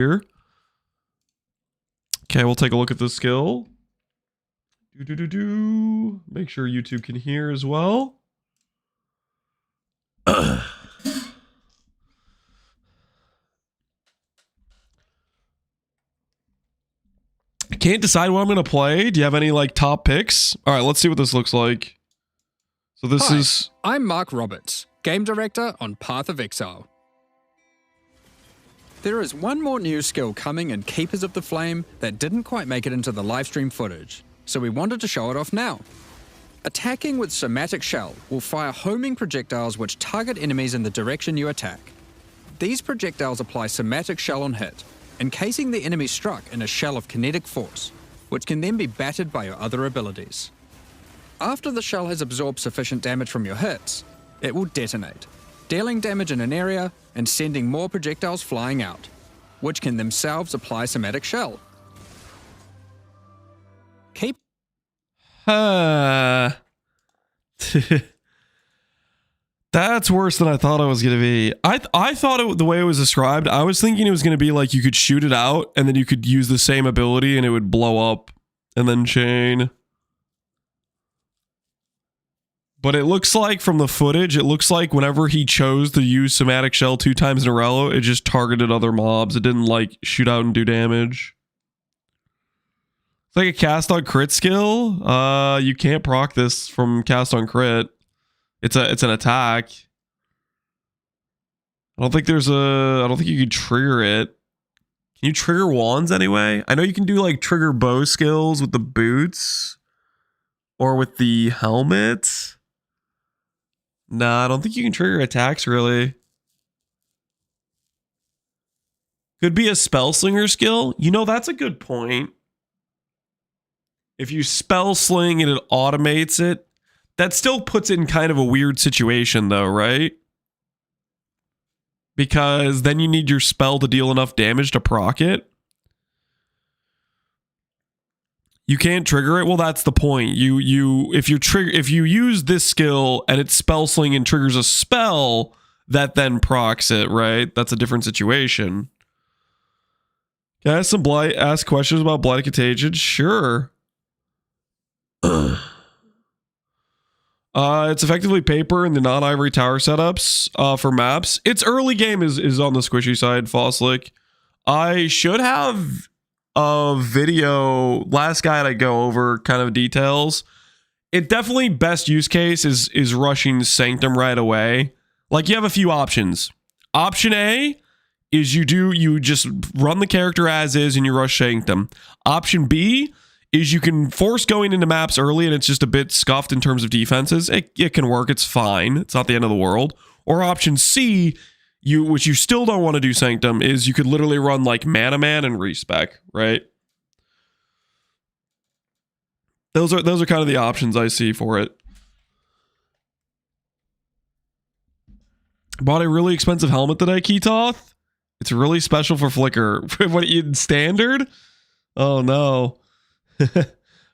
here. Okay, we'll take a look at the skill. Make sure YouTube can hear as well. I can't decide what I'm going to play. Do you have any like top picks? All right, let's see what this looks like. So this is... I'm Mark Roberts, game director on Path of Exile. There is one more new skill coming in Keepers of the Flame that didn't quite make it into the livestream footage, so we wanted to show it off now. Attacking with Sematic Shell will fire homing projectiles which target enemies in the direction you attack. These projectiles apply Sematic Shell on hit, encasing the enemy struck in a shell of kinetic force, which can then be battered by your other abilities. After the shell has absorbed sufficient damage from your hits, it will detonate, dealing damage in an area and sending more projectiles flying out, which can themselves apply Sematic Shell. Keep... That's worse than I thought it was going to be. I thought the way it was described, I was thinking it was going to be like you could shoot it out and then you could use the same ability and it would blow up and then chain. But it looks like from the footage, it looks like whenever he chose to use Sematic Shell 2 times in a row, it just targeted other mobs. It didn't like shoot out and do damage. It's like a cast on crit skill. You can't proc this from cast on crit. It's an attack. I don't think you can trigger it. Can you trigger wands anyway? I know you can do like trigger bow skills with the boots or with the helmet. Nah, I don't think you can trigger attacks really. Could be a spell slinger skill. You know, that's a good point. If you spell sling and it automates it, that still puts it in kind of a weird situation though, right? Because then you need your spell to deal enough damage to proc it. You can't trigger it. Well, that's the point. If you use this skill and it's spell sling and triggers a spell, that then procs it, right? That's a different situation. Can I ask some Blight? Ask questions about Blight Contagion? Sure. It's effectively paper in the non-ivory tower setups for maps. Its early game is on the squishy side, Fosslick. I should have a video, last guide I go over kind of details. It definitely best use case is rushing Sanctum right away. Like you have a few options. Option A is you just run the character as is and you rush Sanctum. Option B is you can force going into maps early and it's just a bit scuffed in terms of defenses. It can work. It's fine. It's not the end of the world. Or option C, which you still don't want to do Sanctum, is you could literally run like Mana Man and respec, right? Those are kind of the options I see for it. Bought a really expensive helmet today, Ketoth. It's really special for Flicker. What, in standard? Oh no.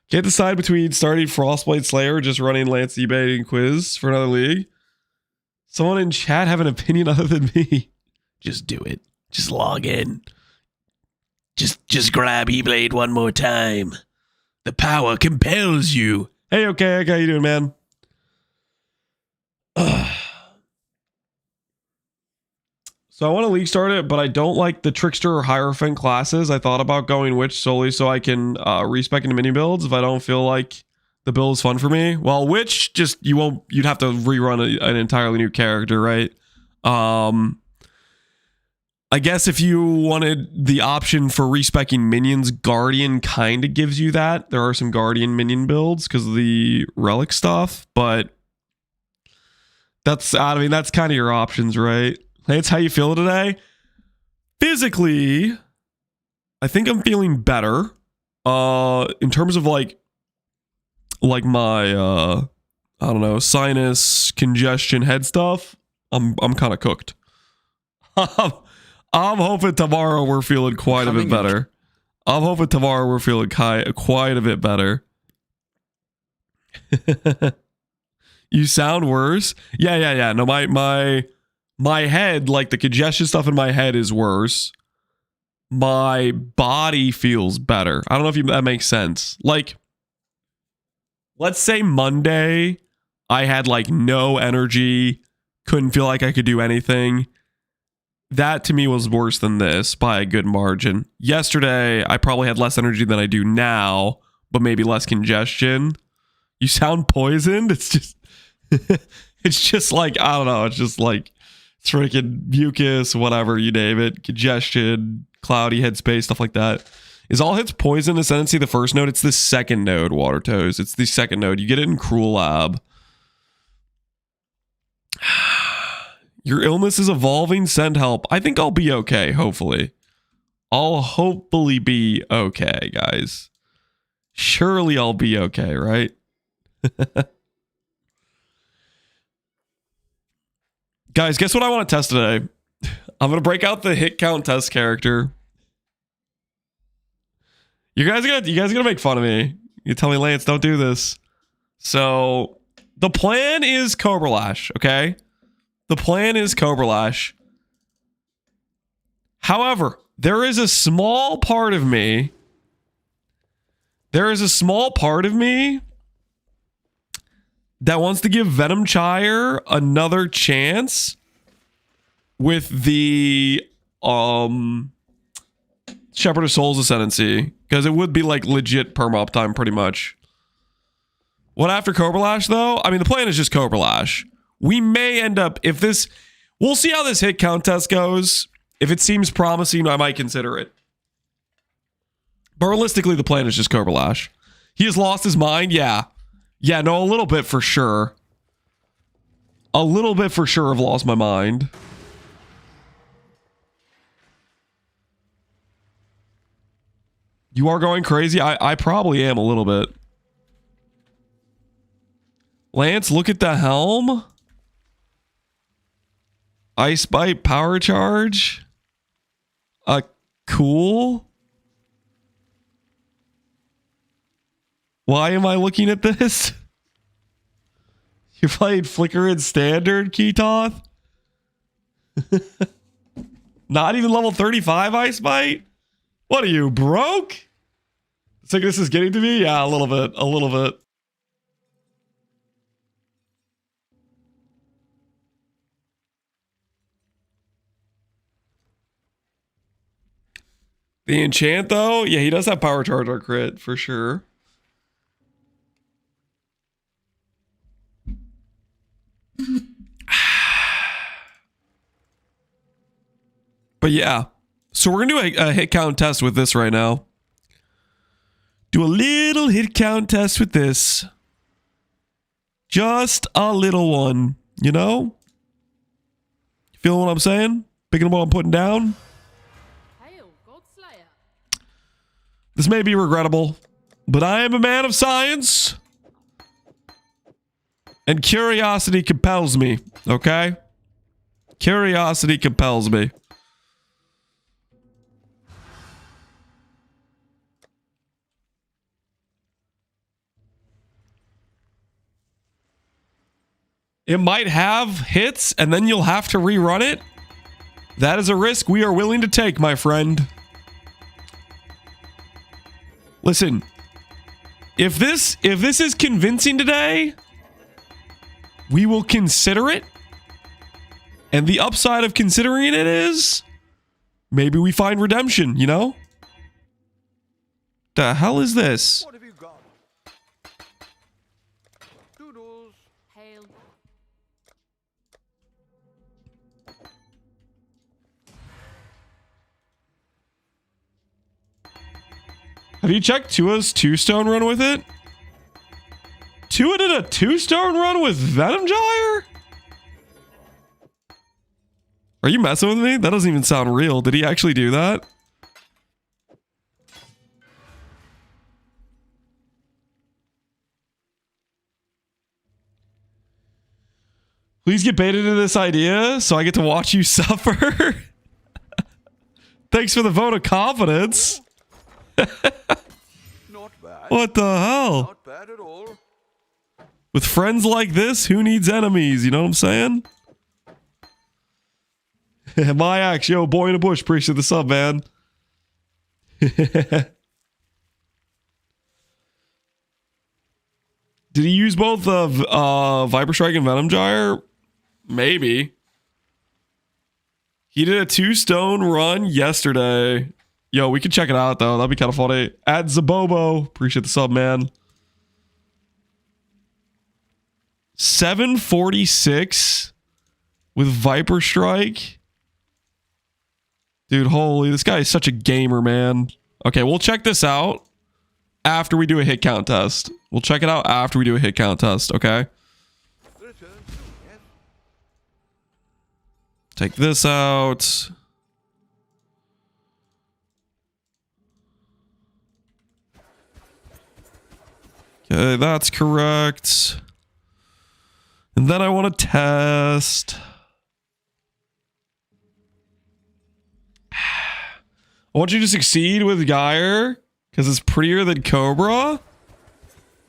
Can't decide between starting Frostblade Slayer or just running Lance eBay and quiz for another league. Someone in chat have an opinion other than me. Just do it. Just log in. Just grab E-Blade one more time. The power compels you. Hey, okay, how you doing, man? So I want to league start it, but I don't like the Trickster or Hierophant classes. I thought about going Witch solely so I can respec into mini builds if I don't feel like the build is fun for me. Well, Witch, just you'd have to rerun an entirely new character, right? I guess if you wanted the option for respecing minions, Guardian kind of gives you that. There are some Guardian minion builds because of the relic stuff, but that's kind of your options, right? Lance, how you feeling today? Physically, I think I'm feeling better. In terms of like my I don't know, sinus, congestion, head stuff, I'm kind of cooked. I'm hoping tomorrow we're feeling quite a bit better. I'm hoping tomorrow we're feeling quite a bit better. You sound worse. Yeah. No, my head, like the congestion stuff in my head is worse. my body feels better. I don't know if that makes sense. Like, let's say Monday, I had like no energy, couldn't feel like I could do anything. That to me was worse than this by a good margin. Yesterday, I probably had less energy than I do now, but maybe less congestion. You sound poisoned. It's just, it's just like, I don't know. It's just like freaking mucus, whatever you name it, congestion, cloudy headspace, stuff like that. Is all hits poison Ascendancy the first node? It's the second node, Water Toes. It's the second node. You get it in Cruel Lab. Your illness is evolving. Send help. I think I'll be okay, hopefully. I'll hopefully be okay, guys. Surely I'll be okay, right? Guys, guess what I want to test today? I'm going to break out the hit count test character. You guys are gonna make fun of me. You tell me, Lance, don't do this. So the plan is Cobra Lash, okay? The plan is Cobra Lash. However, there is a small part of me. There is a small part of me that wants to give Venom Gyre another chance with the Shepherd of Souls Ascendancy, because it would be like legit perma uptime pretty much. What after Cobra Lash though? I mean, the plan is just Cobra Lash. We may end up, if this, we'll see how this hit count test goes. If it seems promising, I might consider it. But realistically, the plan is just Cobra Lash. He has lost his mind, yeah. Yeah, no, a little bit for sure. A little bit for sure I've lost my mind. You are going crazy? I probably am a little bit. Lance, look at the helm. Ice Bite, Power Charge. Cool. Why am I looking at this? You played Flicker in Standard, Keytoth? Not even level 35 Ice Bite? What are you, broke? Sickness is getting to me? Yeah, a little bit. A little bit. The enchant, though? Yeah, he does have power charge or crit, for sure. But yeah. So we're going to do a hit count test with this right now. Do a little hit count test with this. Just a little one, you know? Feeling what I'm saying? Picking up what I'm putting down? This may be regrettable, but I am a man of science. And curiosity compels me, okay? Curiosity compels me. It might have hits, and then you'll have to rerun it. That is a risk we are willing to take, my friend. Listen, if this is convincing today, we will consider it. And the upside of considering it is maybe we find redemption, you know? The hell is this? What have you got? Doodles. Hail. Have you checked Tua's 2-stone run with it? Tua did a 2-stone run with Venom Gyre? Are you messing with me? That doesn't even sound real. Did he actually do that? Please get baited into this idea so I get to watch you suffer. Thanks for the vote of confidence. Not bad. What the hell? Not bad at all. With friends like this, who needs enemies? You know what I'm saying? My axe, yo, boy in a bush, appreciate the sub, man. Did he use both the Viper Strike and Venom Gyre? Maybe. He did a 2-stone run yesterday. Yo, we can check it out though. That'd be kind of funny. Add Zabobo. Appreciate the sub, man. 746 with Viper Strike. Dude, holy, this guy is such a gamer, man. Okay, we'll check this out after we do a hit count test. We'll check it out after we do a hit count test, okay? Return. Yes. Take this out. Okay, that's correct. And then I want to test. I want you to succeed with Gyre because it's prettier than Cobra.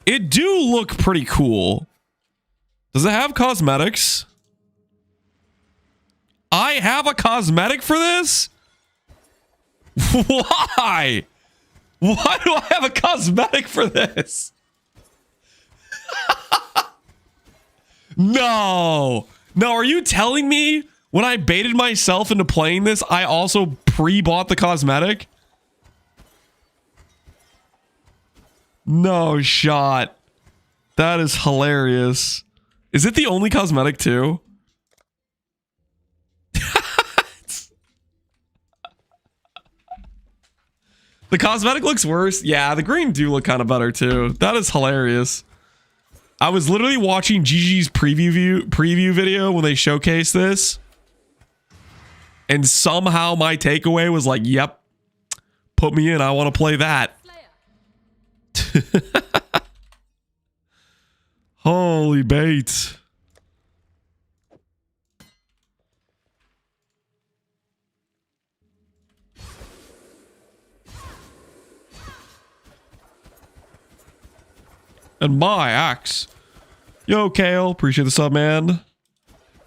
It do look pretty cool. Does it have cosmetics? I have a cosmetic for this? Why? Why do I have a cosmetic for this? No. No, are you telling me when I baited myself into playing this, I also pre-bought the cosmetic? No shot. That is hilarious. Is it the only cosmetic too? The cosmetic looks worse. Yeah, the green do look kind of better too. That is hilarious. I was literally watching GG's preview video when they showcased this. And somehow my takeaway was like, yep, put me in. I want to play that. Holy bait. And my axe. Yo, Kale. Appreciate the sub, man.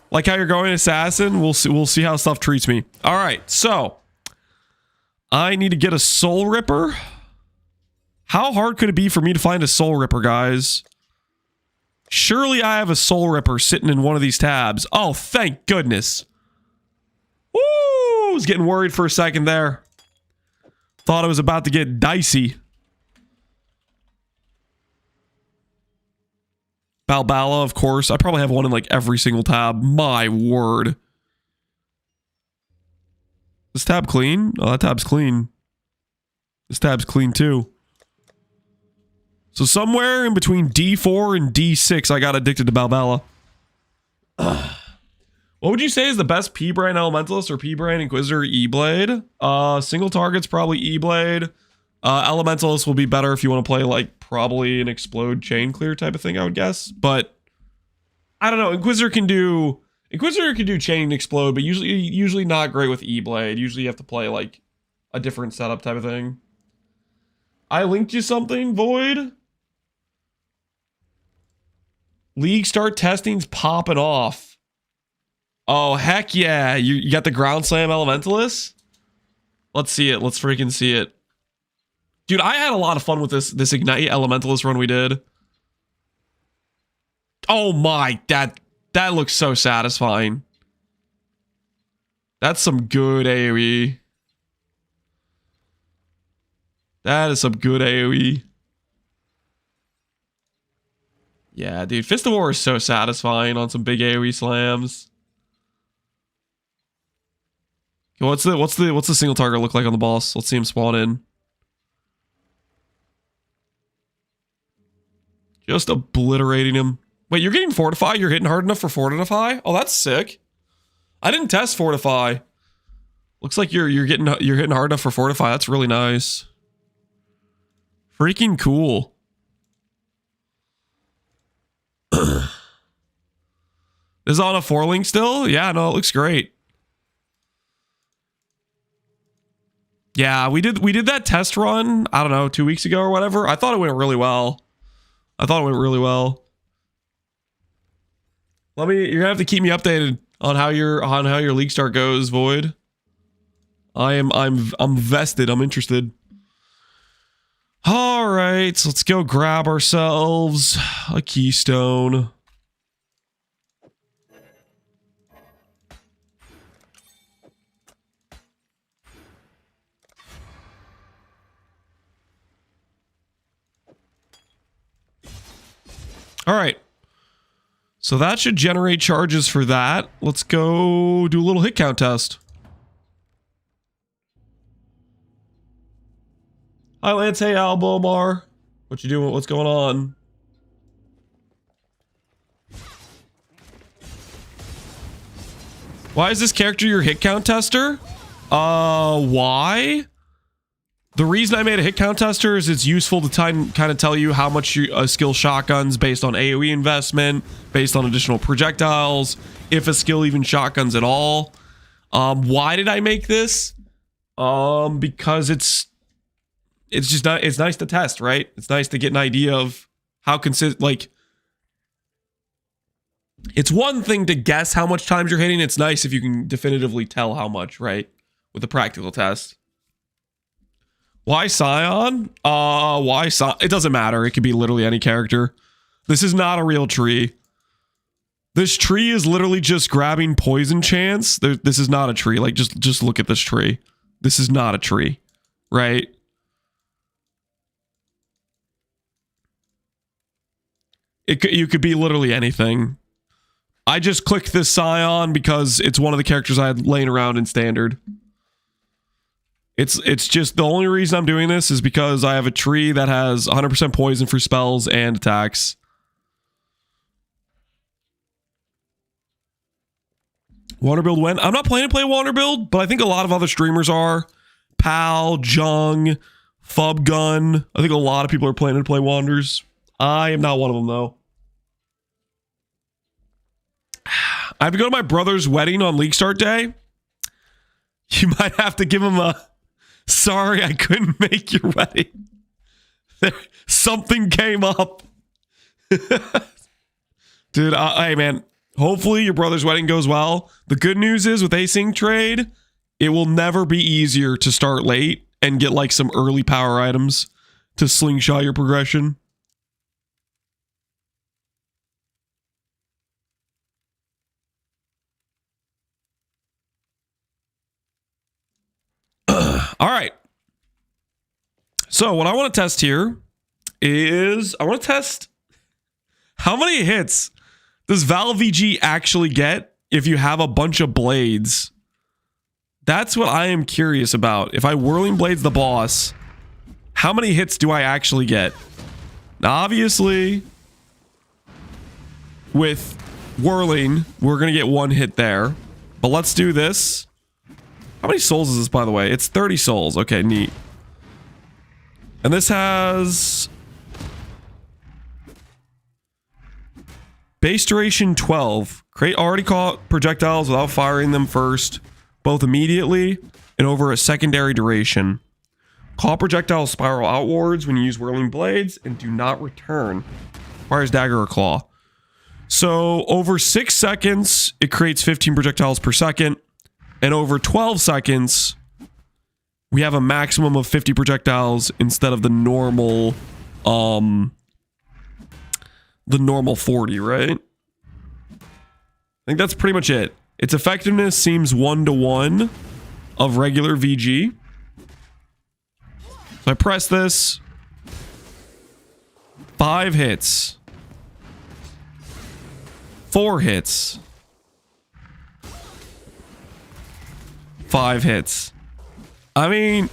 Like how you're going, Assassin. We'll see how stuff treats me. All right, so I need to get a Soul Ripper. How hard could it be for me to find a Soul Ripper, guys? Surely I have a Soul Ripper sitting in one of these tabs. Oh, thank goodness. Woo! I was getting worried for a second there. Thought it was about to get dicey. Balbala, of course. I probably have one in like every single tab. My word. This tab clean? Oh, that tab's clean. This tab's clean too. So somewhere in between D4 and D6, I got addicted to Balbala. What would you say is the best P-Brain Elementalist or P-Brain Inquisitor E-Blade? Single target's probably E-Blade. Elementalist will be better if you want to play like probably an explode chain clear type of thing, I would guess. But I don't know. Inquisitor can do chain and explode, but usually not great with E-Blade. Usually you have to play like a different setup type of thing. I linked you something, Void. League start testing's popping off. Oh, heck yeah. You got the Ground Slam Elementalist? Let's see it. Let's freaking see it. Dude, I had a lot of fun with this Ignite Elementalist run we did. Oh my, that looks so satisfying. That's some good AoE. That is some good AoE. Yeah, dude, Fist of War is so satisfying on some big AoE slams. What's the single target look like on the boss? Let's see him spawn in. Just obliterating him. Wait, you're getting Fortify? You're hitting hard enough for Fortify? Oh, that's sick. I didn't test Fortify. Looks like you're hitting hard enough for Fortify. That's really nice. Freaking cool. Is it on a 4-link still? Yeah, no, it looks great. Yeah, we did that test run, I don't know, 2 weeks ago or whatever. I thought it went really well. You're gonna have to keep me updated on how your league start goes, Void. I'm vested. I'm interested. All right, so let's go grab ourselves a keystone. All right. So that should generate charges for that. Let's go do a little hit count test. Hi, Lance. Hey, Albomar. What you doing? What's going on? Why is this character your hit count tester? Why? The reason I made a hit count tester is it's useful to kind of tell you how much a skill shotguns based on AoE investment, based on additional projectiles, if a skill even shotguns at all. Why did I make this? Because it's just not, it's nice to test, right? It's nice to get an idea of how consistent, like, it's one thing to guess how much times you're hitting. It's nice if you can definitively tell how much, right? With a practical test. Why Scion? Why Scion? It doesn't matter. It could be literally any character. This is not a real tree. This tree is literally just grabbing poison chance. This is not a tree. Like, just look at this tree. This is not a tree, right? You could be literally anything. I just clicked this Scion because it's one of the characters I had laying around in standard. It's just the only reason I'm doing this is because I have a tree that has 100% poison for spells and attacks. Water build when? I'm not planning to play water build, but I think a lot of other streamers are. Pal, Jung, Fubgun. I think a lot of people are planning to play Wanders. I am not one of them, though. I have to go to my brother's wedding on League Start Day. You might have to give him a... Sorry, I couldn't make your wedding. Something came up. Dude, hey, man. Hopefully your brother's wedding goes well. The good news is with async trade, it will never be easier to start late and get like some early power items to slingshot your progression. All right. So what I want to test here is I want to test how many hits does Vaal VG actually get if you have a bunch of blades. That's what I am curious about. If I Whirling Blades the boss, how many hits do I actually get? Now, obviously, with Whirling, we're going to get one hit there. But let's do this. How many souls is this, by the way? It's 30 souls. Okay, neat. And this has... base duration 12. Create already caught projectiles without firing them first, both immediately and over a secondary duration. Call projectiles spiral outwards when you use Whirling Blades and do not return. Requires dagger or claw. So over 6 seconds, it creates 15 projectiles per second. And over 12 seconds, we have a maximum of 50 projectiles instead of the normal 40, right? I think that's pretty much it. Its effectiveness seems 1-to-1 of regular VG. So I press this. 5 hits. 4 hits. 5 hits. I mean,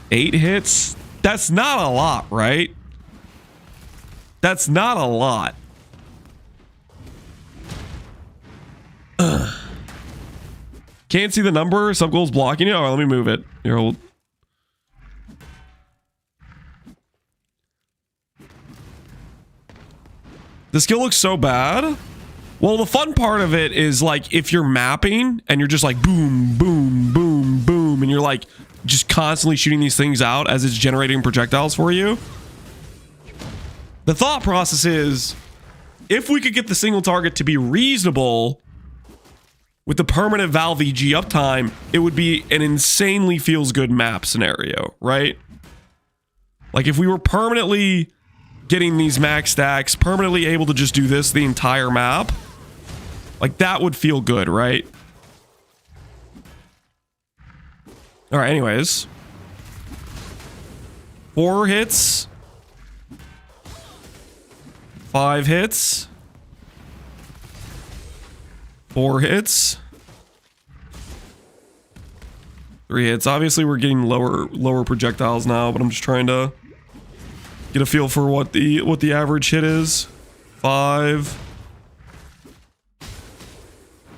8 hits? That's not a lot, right? That's not a lot. Ugh. Can't see the number. Some goals blocking it. All right, let me move it. Here, hold. The skill looks so bad. Well, the fun part of it is like if you're mapping and you're just like boom, boom, boom, boom, and you're like just constantly shooting these things out as it's generating projectiles for you. The thought process is if we could get the single target to be reasonable with the permanent Vaal VG uptime, it would be an insanely feels good map scenario, right? Like if we were permanently getting these max stacks, permanently able to just do this the entire map, like that would feel good, right? All right, anyways. 4 hits. 5 hits. 4 hits. 3 hits. Obviously, we're getting lower projectiles now, but I'm just trying to get a feel for what the average hit is. 5.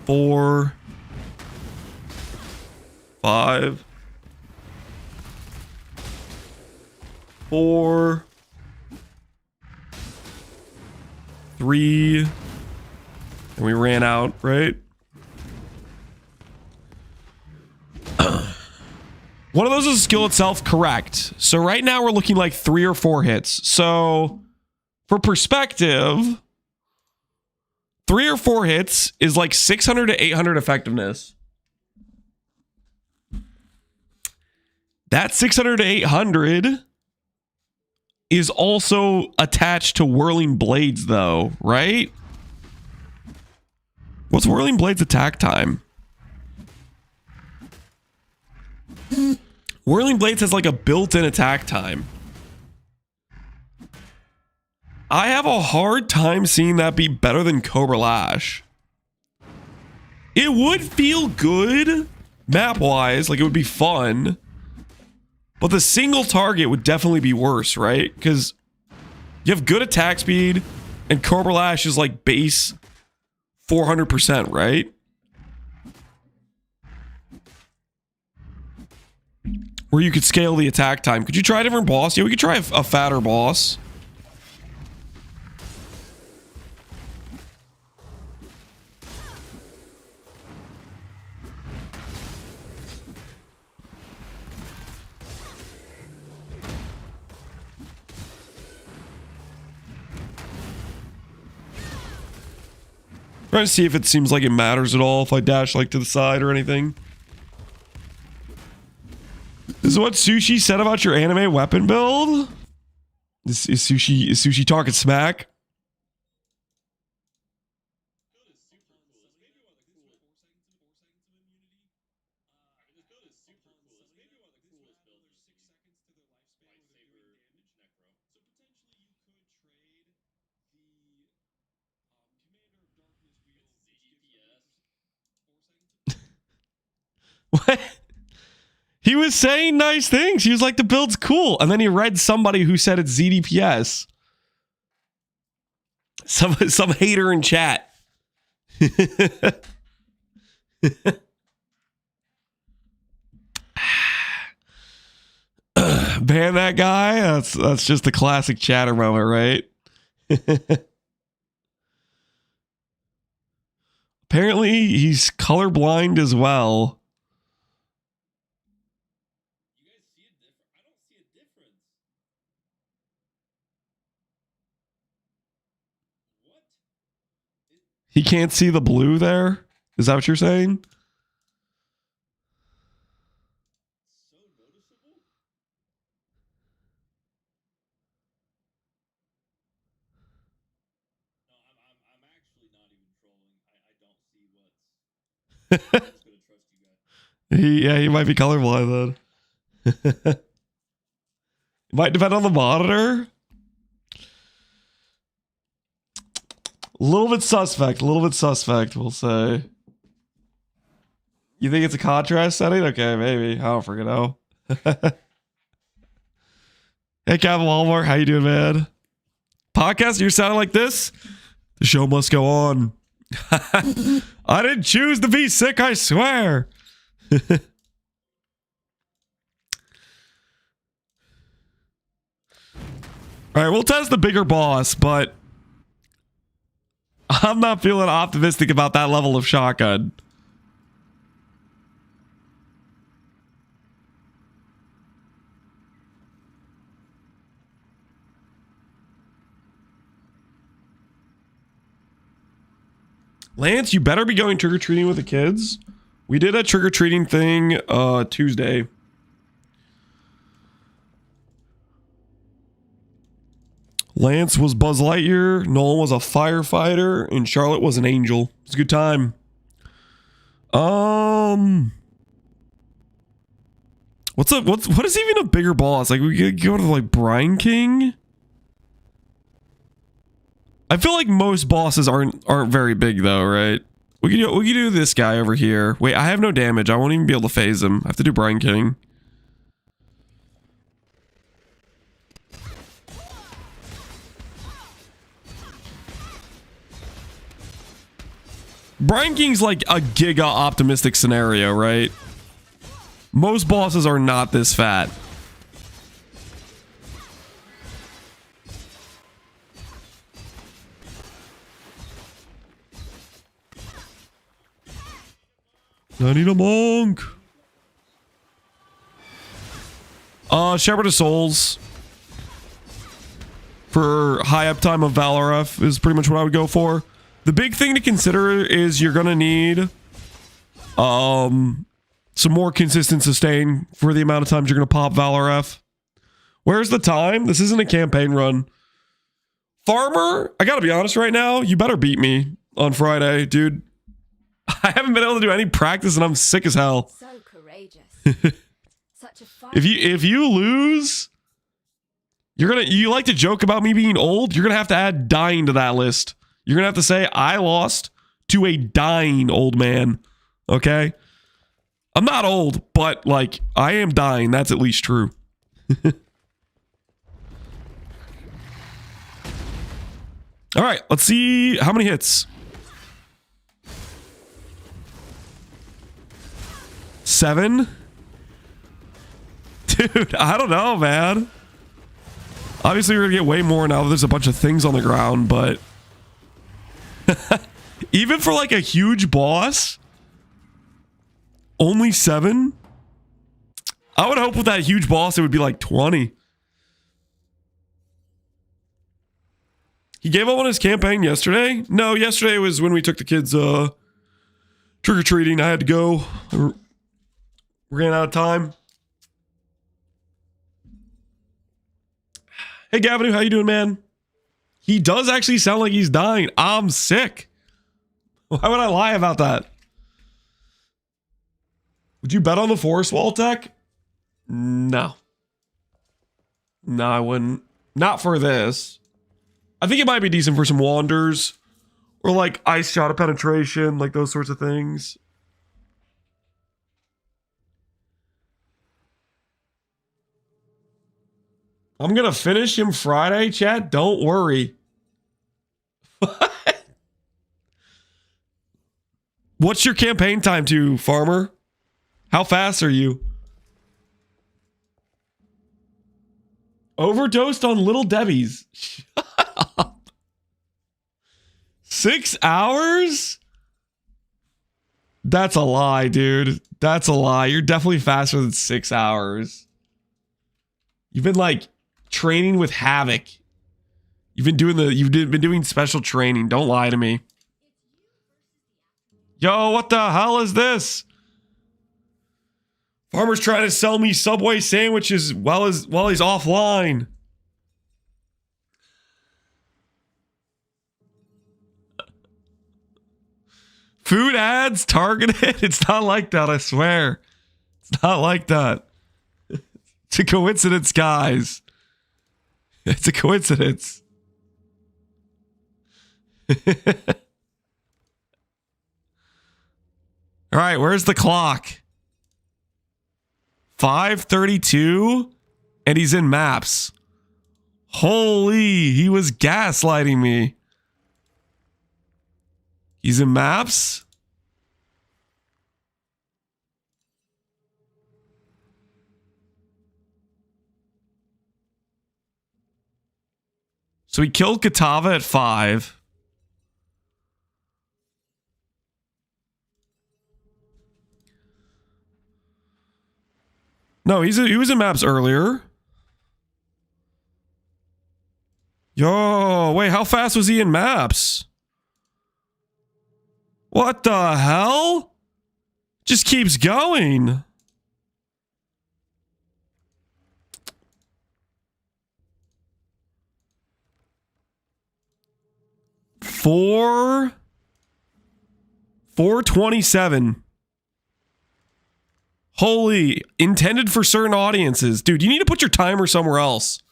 4. 5. 4. 3. And we ran out, right? One of those is a skill itself, correct. So right now we're looking like 3 or 4 hits. So for perspective, 3 or 4 hits is like 600 to 800 effectiveness. That 600 to 800 is also attached to Whirling Blades though, right? What's Whirling Blades attack time? Whirling Blades has like a built-in attack time. I have a hard time seeing that be better than Cobra Lash. It would feel good map-wise, like it would be fun. But the single target would definitely be worse, right? Because you have good attack speed and Cobra Lash is like base 400%, right? Where you could scale the attack time. Could you try a different boss? Yeah, we could try a fatter boss. Trying to see if it seems like it matters at all if I dash like to the side or anything. This is what Sushi said about your anime weapon build? Is Sushi talking smack? What? He was saying nice things. He was like, the build's cool. And then he read somebody who said it's ZDPS. Some hater in chat. Ban that guy? That's just a classic chatter moment, right? Apparently, he's colorblind as well. He can't see the blue there? Is that what you're saying? He might be colorblind then. It might depend on the monitor. A little bit suspect, we'll say. You think it's a contrast setting? Okay, maybe. I don't freaking know. Hey, Kevin Walmart, how you doing, man? Podcast, you're sounding like this? The show must go on. I didn't choose to be sick, I swear. All right, we'll test the bigger boss, but I'm not feeling optimistic about that level of shotgun. Lance, you better be going trick-or-treating with the kids. We did a trick-or-treating thing Tuesday. Lance was Buzz Lightyear, Nolan was a firefighter, and Charlotte was an angel. It's a good time. What is even a bigger boss? Like we could go to like Brine King. I feel like most bosses aren't very big though, right? We could do this guy over here. Wait, I have no damage. I won't even be able to phase him. I have to do Brine King. Brine King's like a giga optimistic scenario, right? Most bosses are not this fat. I need a monk. Shepherd of Souls for high uptime of Valoref is pretty much what I would go for. The big thing to consider is you're gonna need some more consistent sustain for the amount of times you're gonna pop Valoref. Where's the time? This isn't a campaign run. Farmer, I gotta be honest right now, you better beat me on Friday, dude. I haven't been able to do any practice and I'm sick as hell. So courageous. Such a fight. If you lose, you like to joke about me being old, you're gonna have to add dying to that list. You're gonna have to say I lost to a dying old man. Okay? I'm not old, but like I am dying. That's at least true. All right, let's see how many hits. 7? Dude, I don't know, man. Obviously, we're gonna get way more now that there's a bunch of things on the ground, but even for like a huge boss, only 7? I would hope with that huge boss it would be like 20. He gave up on his campaign yesterday? No, yesterday was when we took the kids trick-or-treating. I had to go. We ran out of time. Hey Gavin, how you doing, man? He does actually sound like he's dying. I'm sick. Why would I lie about that? Would you bet on the forest wall tech? No. No, I wouldn't. Not for this. I think it might be decent for some wanders. Or like ice shot of penetration, like those sorts of things. I'm gonna finish him Friday, chat. Don't worry. What? What's your campaign time to, Farmer? How fast are you? Overdosed on Little Debbie's. Shut up. 6 hours? That's a lie, dude. That's a lie. You're definitely faster than 6 hours. You've been like training with Havoc. You've been doing special training. Don't lie to me. Yo, what the hell is this? Farmer's trying to sell me Subway sandwiches while he's offline. Food ads targeted? It's not like that, I swear. It's not like that. It's a coincidence, guys. It's a coincidence. All right, where's the clock? 5:32, and he's in maps. Holy, he was gaslighting me. He's in maps? So he killed Katava at 5. No, he was in maps earlier. Yo, wait, how fast was he in maps? What the hell? Just keeps going. 427. Holy, intended for certain audiences. Dude, you need to put your timer somewhere else.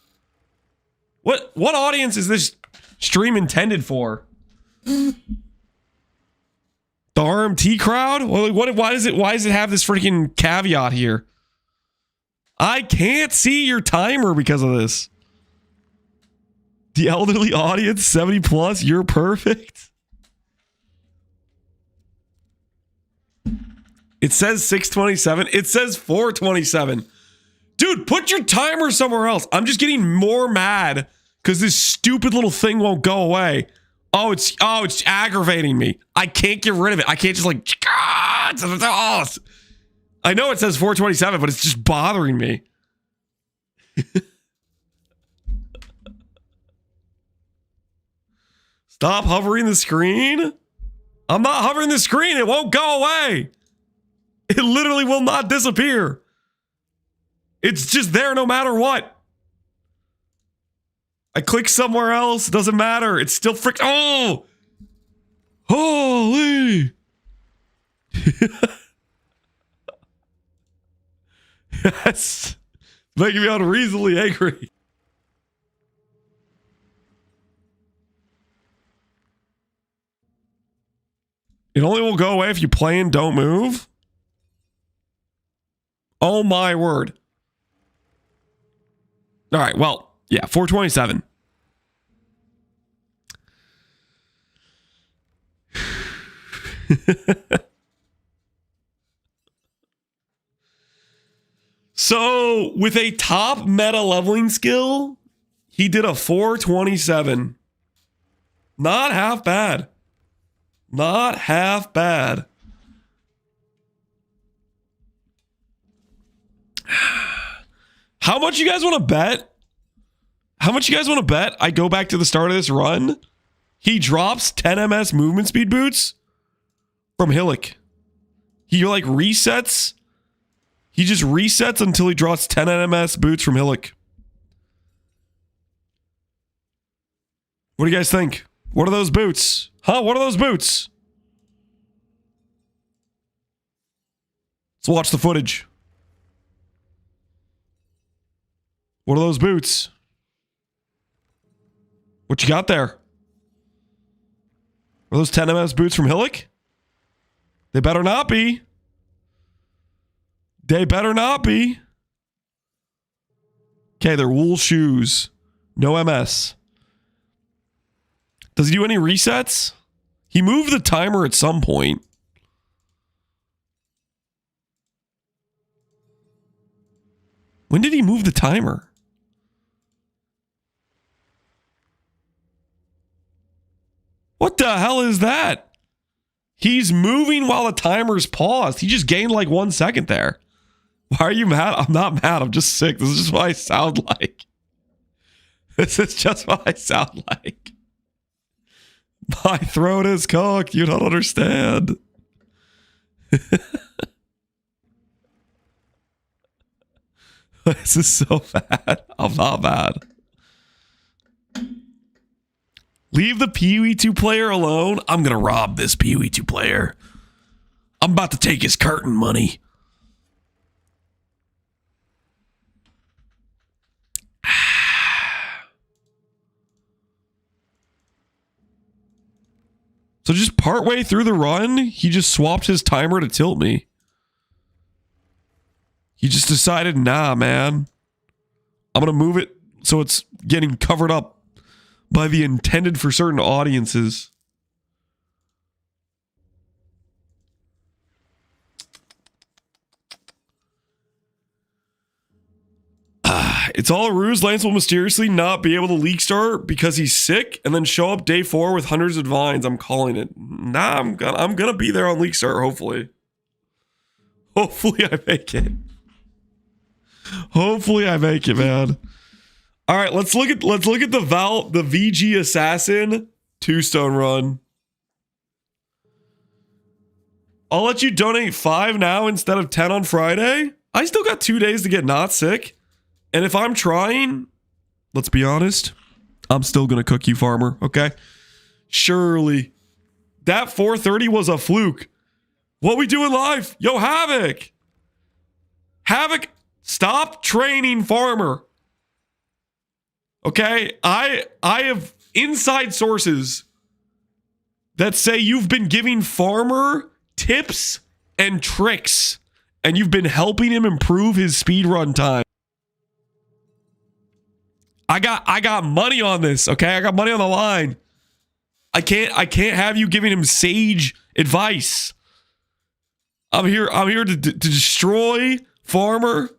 What audience is this stream intended for? The RMT crowd? Why does it have this freaking caveat here? I can't see your timer because of this. The elderly audience, 70 plus, you're perfect. It says 627. It says 427. Dude, put your timer somewhere else. I'm just getting more mad because this stupid little thing won't go away. Oh, it's aggravating me. I can't get rid of it. I can't just like, I know it says 427, but it's just bothering me. Stop hovering the screen. I'm not hovering the screen. It won't go away. It literally will not disappear. It's just there no matter what. I click somewhere else. Doesn't matter. It's still oh! Holy! Yes. Making me unreasonably angry. It only will go away if you play and don't move? Oh my word. All right, well, yeah, 427. So, with a top meta leveling skill, he did a 427. Not half bad. Not half bad. How much you guys want to bet? How much you guys want to bet I go back to the start of this run? He drops 10 MS movement speed boots from Hillock. He like resets. He just resets until he drops 10 MS boots from Hillock. What do you guys think? What are those boots? Huh? What are those boots? Let's watch the footage. What are those boots? What you got there? Are those 10 MS boots from Hillock? They better not be. They better not be. Okay, they're wool shoes. No MS. Does he do any resets? He moved the timer at some point. When did he move the timer? What the hell is that? He's moving while the timer's paused. He just gained like 1 second there. Why are you mad? I'm not mad. I'm just sick. This is just what I sound like. This is just what I sound like. My throat is cooked. You don't understand. This is so bad. I'm not mad. Leave the PoE2 player alone. I'm going to rob this PoE2 player. I'm about to take his curtain money. So just partway through the run, he just swapped his timer to tilt me. He just decided, nah, man. I'm going to move it so it's getting covered up by the intended for certain audiences. It's all a ruse. Lance will mysteriously not be able to league start because he's sick and then show up day 4 with hundreds of vines. I'm calling it. Nah, I'm gonna be there on league start, hopefully. Hopefully I make it. Hopefully I make it, man. All right, let's look at the VG Assassin 2-stone run. I'll let you donate 5 now instead of 10 on Friday. I still got 2 days to get not sick. And if I'm trying, let's be honest, I'm still going to cook you, farmer, okay? Surely. That 430 was a fluke. What we doing live? Yo, Havoc. Havoc, stop training Farmer. Okay? I have inside sources that say you've been giving Farmer tips and tricks, and you've been helping him improve his speedrun time. I got money on this, okay? I got money on the line. I can't have you giving him sage advice. I'm here to destroy Farmer,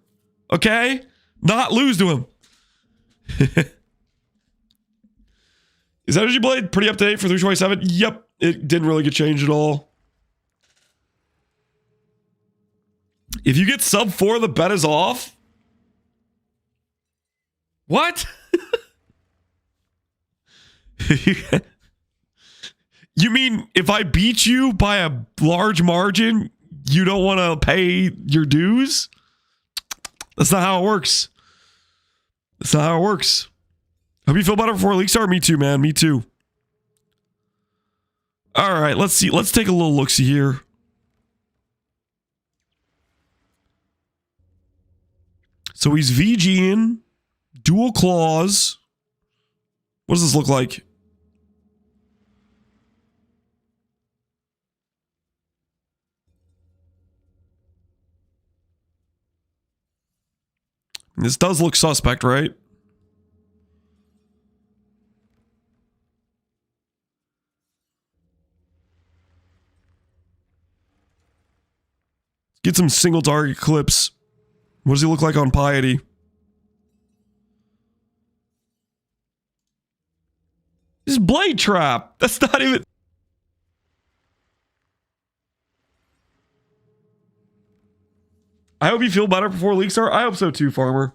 okay? Not lose to him. Is Energy Blade pretty up to date for 327? Yep, it didn't really get changed at all. If you get sub 4, the bet is off. What? You mean if I beat you by a large margin, you don't want to pay your dues? That's not how it works. That's not how it works. Hope you feel better before league start. Me too, man. Me too. All right, let's see. Let's take a little look-see here. So he's VGing, dual claws. What does this look like? This does look suspect, right? Get some single target clips. What does he look like on Piety? This is Blade Trap. That's not even... I hope you feel better before league start. I hope so too, Farmer.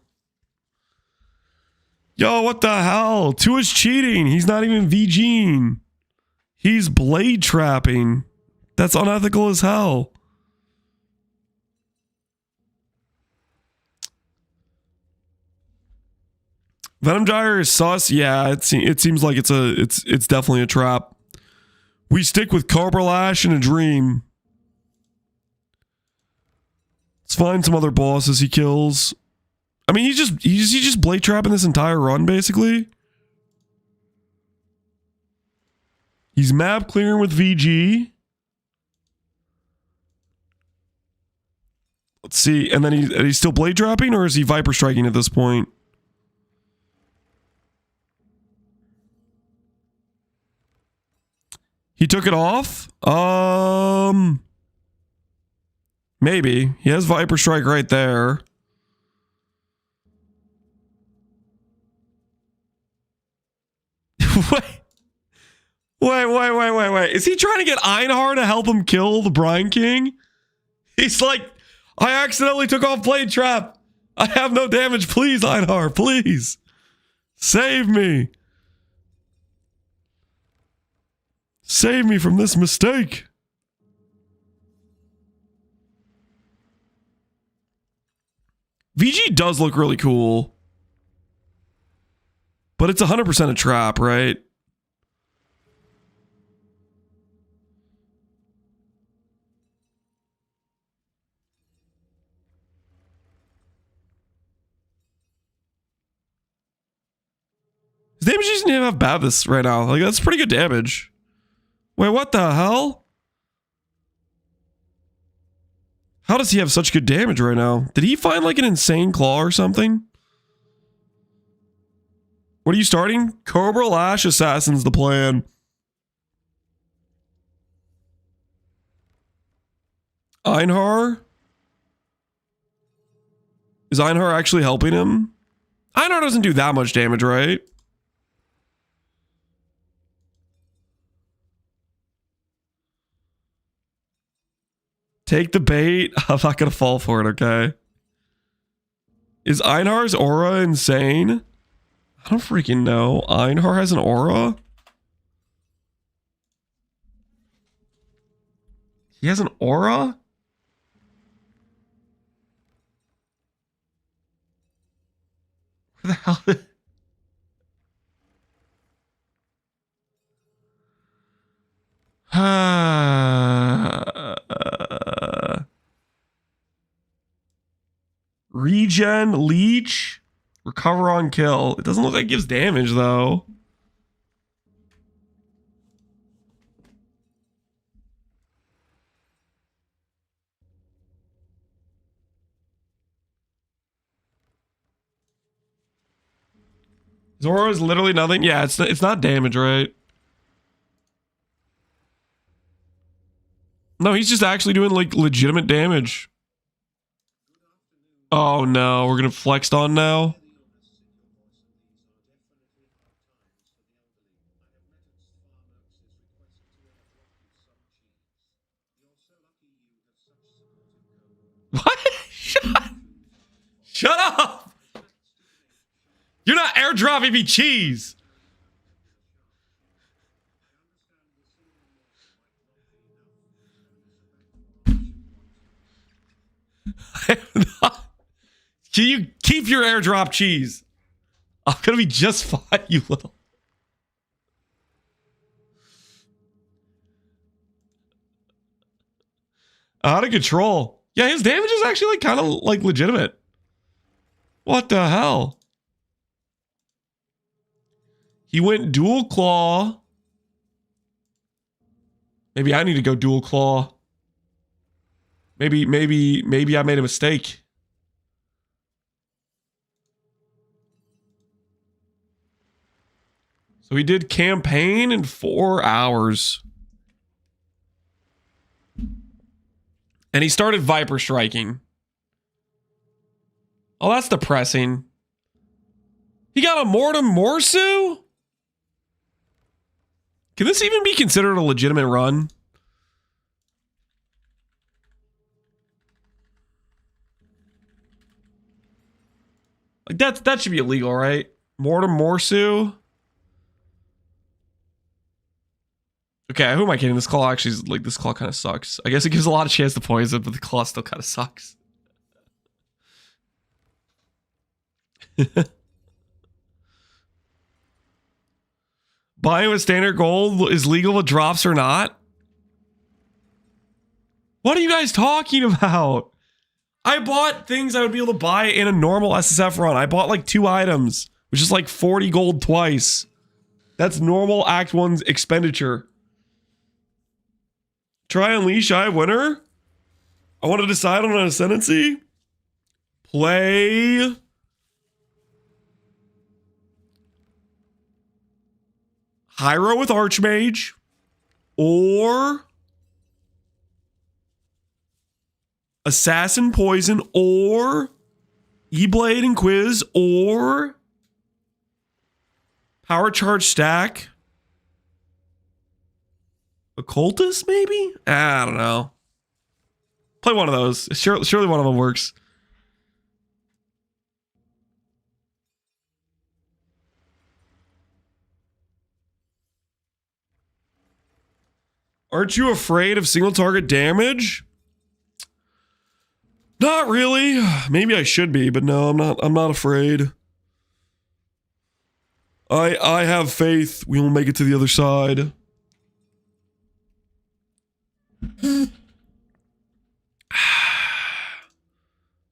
Yo, what the hell? Tua's cheating. He's not even VGing. He's blade trapping. That's unethical as hell. Venom gyre is sus. Yeah, it seems like it's definitely a trap. We stick with cobra lash and a dream. Let's find some other bosses he kills. I mean, he's just blade trapping this entire run basically. He's map clearing with VG. Let's see, and then he's still blade trapping, or is he viper striking at this point? He took it off? Maybe. He has Viper Strike right there. Wait. Is he trying to get Einhar to help him kill the Brine King? He's like, I accidentally took off Blade Trap. I have no damage. Please, Einhar, please. Save me. Save me from this mistake. VG does look really cool. But it's 100% a trap, right? His damage isn't even have bad this right now. Like, that's pretty good damage. Wait, what the hell? How does he have such good damage right now? Did he find like an insane claw or something? What are you starting? Cobra Lash Assassin's the plan. Einhar? Is Einhar actually helping him? Einhar doesn't do that much damage, right? Take the bait. I'm not going to fall for it, okay? Is Einhar's aura insane? I don't freaking know. Einhar has an aura? He has an aura? Where the hell? regen, leech, recover on kill. It doesn't look like it gives damage though. Zoro is literally nothing. Yeah, it's not damage, right? No, he's just actually doing like legitimate damage. Oh no, we're gonna flexed on now. What? Shut up! You're not airdropping me cheese. Can you keep your airdrop cheese? I'm gonna be just fine, you little. Out of control. Yeah, his damage is actually like kind of like legitimate. What the hell? He went dual claw. Maybe I need to go dual claw. Maybe I made a mistake. So he did campaign in 4 hours. And he started Viper striking. Oh, that's depressing. He got a Mortem Morsu? Can this even be considered a legitimate run? Like that should be illegal, right? Mortem Morsu? Okay, who am I kidding? This claw actually is, like, this claw kind of sucks. I guess it gives a lot of chance to poison, but the claw still kind of sucks. Buying with standard gold is legal with drops or not? What are you guys talking about? I bought things I would be able to buy in a normal SSF run. I bought like 2 items, which is like 40 gold twice. That's normal Act 1's expenditure. Try Unleash, I winner. I want to decide on an Ascendancy. Play. Hyro with Archmage. Or Assassin Poison. Or E-Blade and Quiz. Or Power Charge Stack. Occultist, maybe? I don't know. Play one of those. Surely one of them works. Aren't you afraid of single target damage? Not really. Maybe I should be, but no, I'm not afraid. I have faith we will make it to the other side.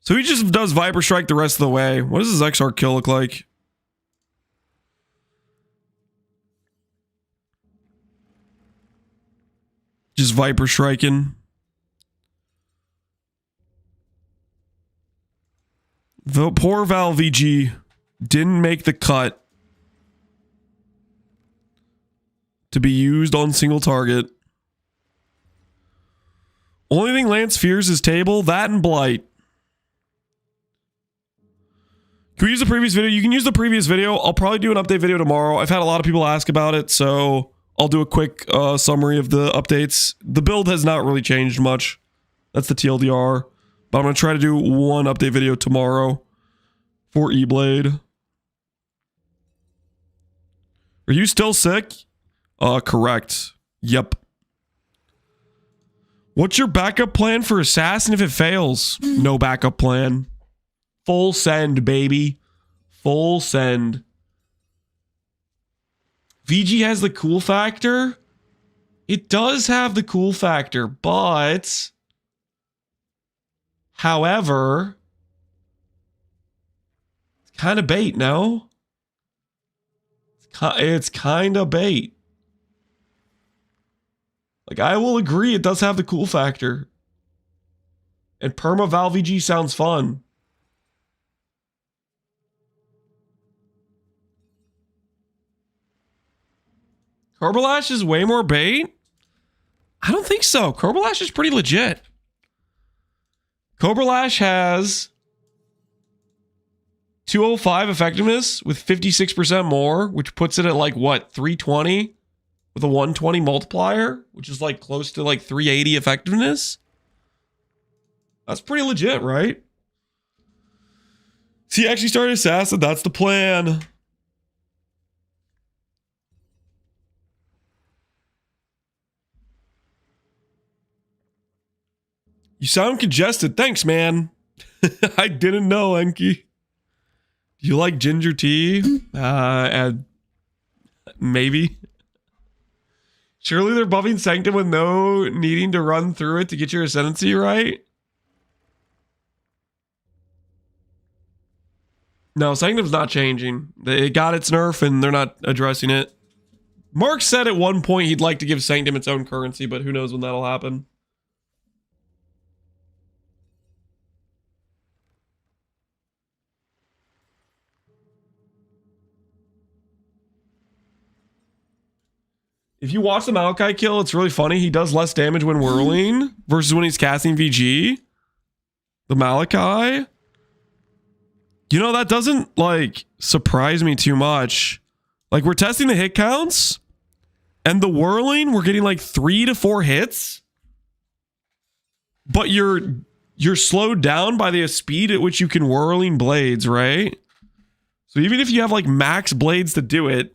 So he just does Viper Strike the rest of the way. What does his XR kill look like? Just Viper Striking. The poor Vaal VG didn't make the cut to be used on single target. Only thing Lance fears is table, that and Blight. Can we use the previous video? You can use the previous video. I'll probably do an update video tomorrow. I've had a lot of people ask about it, so I'll do a quick summary of the updates. The build has not really changed much. That's the TLDR. But I'm going to try to do one update video tomorrow for E-Blade. Are you still sick? Correct. Yep. What's your backup plan for Assassin if it fails? No backup plan. Full send, baby. Full send. VG has the cool factor. It does have the cool factor, but... However... Kind of bait, no? It's kind of bait. Like, I will agree, it does have the cool factor. And perma vaal VG sounds fun. Cobra Lash is way more bait? I don't think so. Cobra Lash is pretty legit. Cobra Lash has 205 effectiveness with 56% more, which puts it at like what, 320 with a 120 multiplier, which is like close to like 380 effectiveness. That's pretty legit, right? See, he actually started Assassin. That's the plan. You sound congested. Thanks, man. I didn't know, Enki. Do you like ginger tea? Maybe. Surely they're buffing Sanctum with no needing to run through it to get your Ascendancy right? No, Sanctum's not changing. It got its nerf and they're not addressing it. Mark said at one point he'd like to give Sanctum its own currency, but who knows when that'll happen. If you watch the Maokai kill, it's really funny. He does less damage when whirling versus when he's casting VG. The Malachi. You know, that doesn't, like, surprise me too much. Like, we're testing the hit counts. And the whirling, we're getting, like, 3 to 4 hits. But you're slowed down by the speed at which you can whirling blades, right? So even if you have, like, max blades to do it,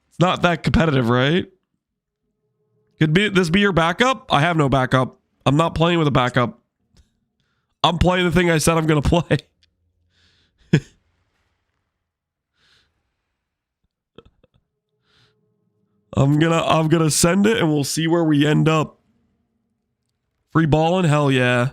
it's not that competitive, right? Could this be your backup? I have no backup. I'm not playing with a backup. I'm playing the thing I said I'm going to play. I'm gonna send it and we'll see where we end up. Free balling? Hell yeah.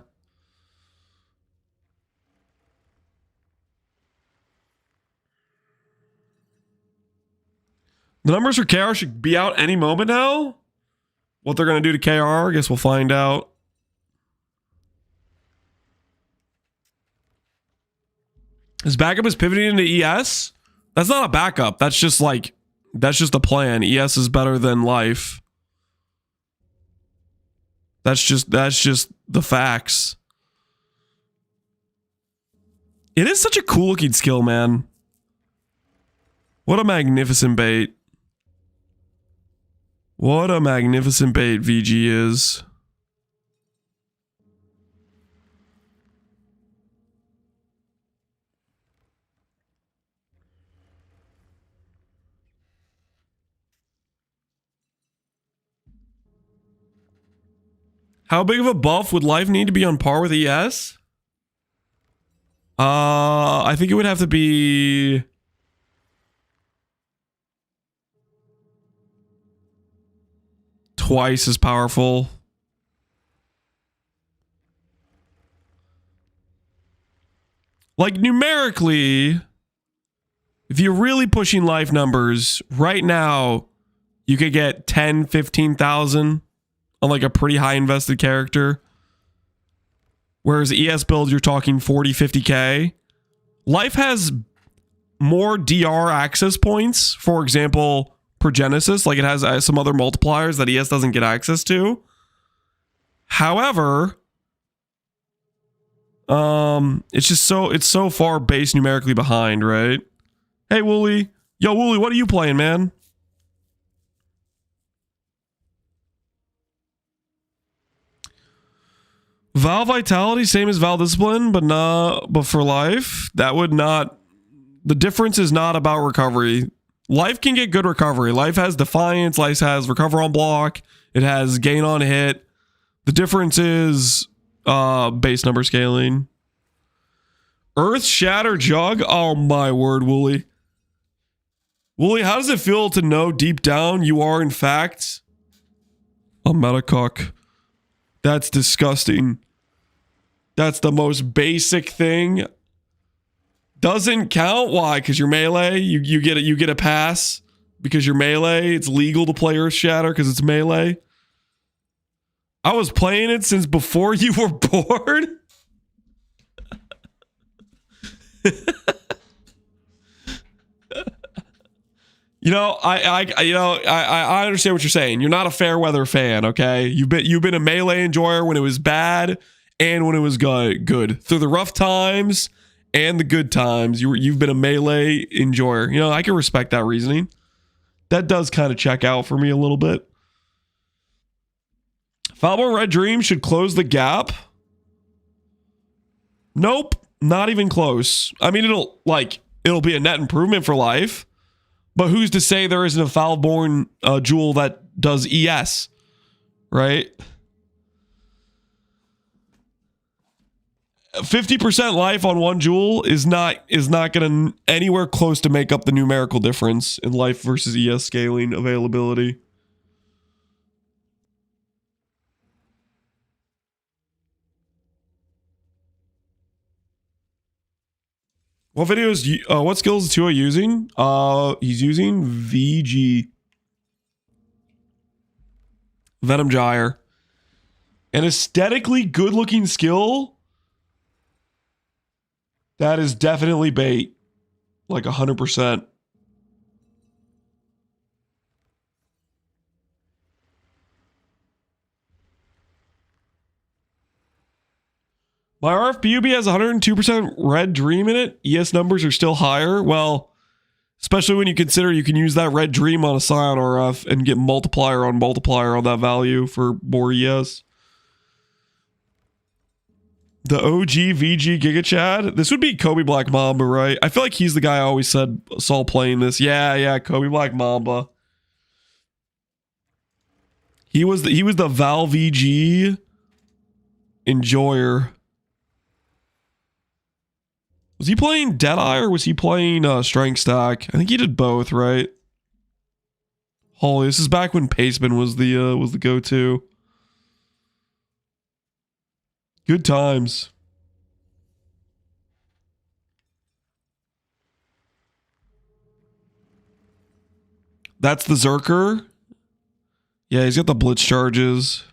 The numbers for KR should be out any moment now. What they're going to do to KR, I guess we'll find out. His backup is pivoting into ES. That's not a backup. That's just like, that's just a plan. ES is better than life. That's just the facts. It is such a cool looking skill, man. What a magnificent bait. What a magnificent bait VG is. How big of a buff would life need to be on par with ES? I think it would have to be twice as powerful. Like numerically, if you're really pushing life numbers, right now, you could get 10, 15,000 on like a pretty high invested character. Whereas ES build, you're talking 40, 50K. Life has more DR access points. For example, Progenesis, like it has some other multipliers that ES doesn't get access to. However, it's so far base numerically behind, right? Hey, Wooly. Yo, Wooly, what are you playing, man? Vaal Vitality, same as Vaal Discipline, but for life, that would not... The difference is not about recovery. Life can get good recovery. Life has Defiance, Life has Recover on Block, it has Gain on Hit. The difference is base number scaling. Earth Shatter Jug? Oh my word, Wooly. Wooly, how does it feel to know deep down you are in fact a metacock? That's disgusting. That's the most basic thing Doesn't count. Why? Because you're melee. You get a pass because you're melee. It's legal to play Earth Shatter because it's melee. I was playing it since before you were born. I understand what you're saying. You're not a fair weather fan, okay? You've been a melee enjoyer when it was bad and when it was good. Through the rough times and the good times, you've been a melee enjoyer. You know, I can respect that reasoning. That does kind of check out for me a little bit. Foulborn Red Dream should close the gap. Nope, not even close. I mean, it'll be a net improvement for life. But who's to say there isn't a Foulborn jewel that does ES, right? 50% life on one jewel is not going to anywhere close to make up the numerical difference in life versus ES scaling availability. What videos? What skills is Tua using? He's using VG. Venom Gyre. An aesthetically good-looking skill. That is definitely bait. Like 100%. My RFPUB has 102% red dream in it. ES numbers are still higher. Well, especially when you consider you can use that red dream on a Scion RF and get multiplier on that value for more ES. The OG VG Giga Chad. This would be Kobe Black Mamba, right? I feel like he's the guy I always saw playing this. Yeah, Kobe Black Mamba. He was the Vaal VG enjoyer. Was he playing Deadeye or was he playing Strength Stack? I think he did both, right? Holy, this is back when Paceman was the go-to. Good times. That's the Zerker. Yeah, he's got the blitz charges.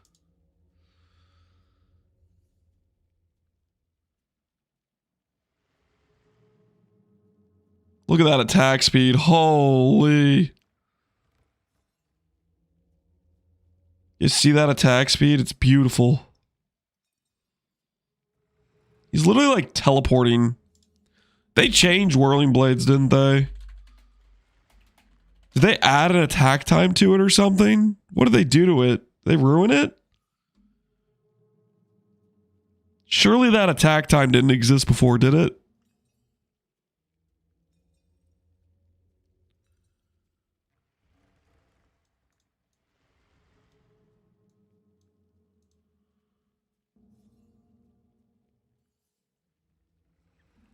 Look at that attack speed. Holy. You see that attack speed? It's beautiful. He's literally like teleporting. They changed Whirling Blades, didn't they? Did they add an attack time to it or something? What did they do to it? Did they ruin it? Surely that attack time didn't exist before, did it?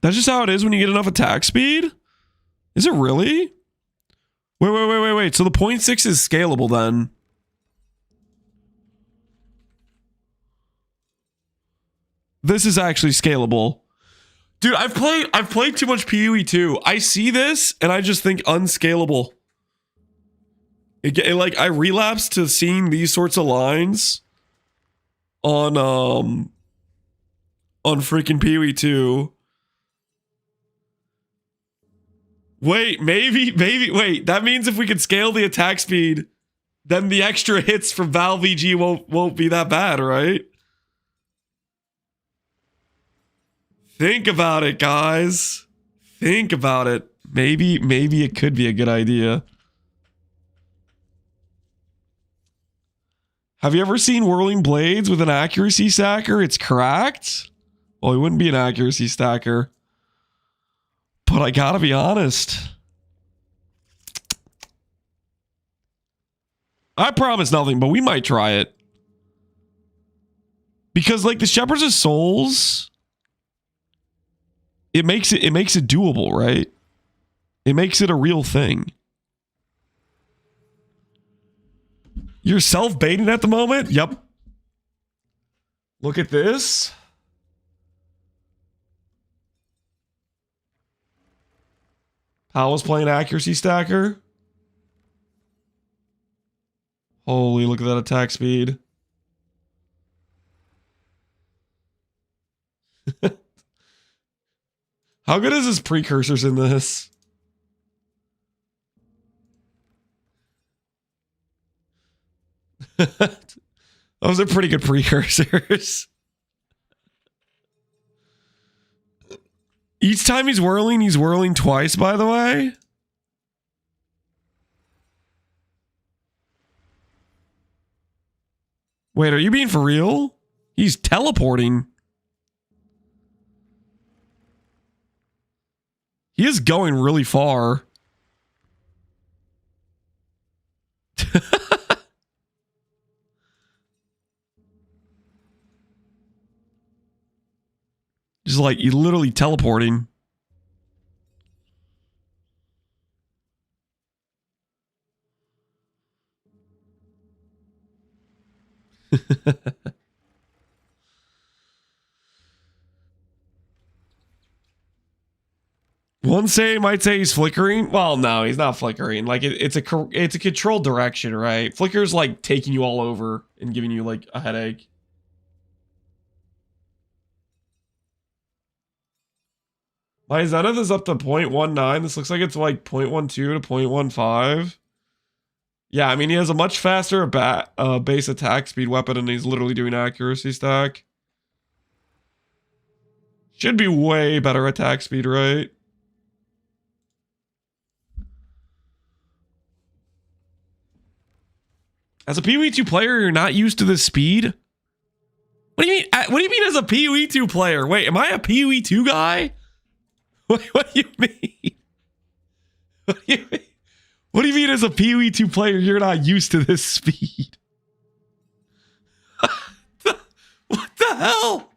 That's just how it is when you get enough attack speed? Is it really? Wait. So the 0.6 is scalable then. This is actually scalable. Dude, I've played too much PoE 2. I see this and I just think unscalable. Like I relapse to seeing these sorts of lines on freaking PoE 2. Wait, maybe, wait. That means if we could scale the attack speed, then the extra hits from Vaal VG won't be that bad, right? Think about it, guys. Think about it. Maybe it could be a good idea. Have you ever seen Whirling Blades with an accuracy stacker? It's cracked. Well, he wouldn't be an accuracy stacker. But I gotta be honest. I promise nothing, but we might try it. Because like the Shepherds of Souls, it makes it doable, right? It makes it a real thing. You're self-baiting at the moment? Yep. Look at this. Hal was playing accuracy stacker. Holy, look at that attack speed. How good is his precursors in this? Those are pretty good precursors. Each time he's whirling twice, by the way. Wait, are you being for real? He's teleporting. He is going really far. Just like, you literally teleporting. One might say he's flickering. Well, no, he's not flickering. Like it's a controlled direction, right? Flicker's like taking you all over and giving you like a headache. My Zenith is up to 0.19. This looks like it's like 0.12 to 0.15. Yeah, I mean, he has a much faster base attack speed weapon, and he's literally doing accuracy stack. Should be way better attack speed, right? As a PoE2 player, you're not used to this speed? What do you mean? What do you mean as a PoE2 player? Wait, am I a PoE2 guy? What do you mean? What do you mean? What do you mean as a PoE2 player, you're not used to this speed? What the hell?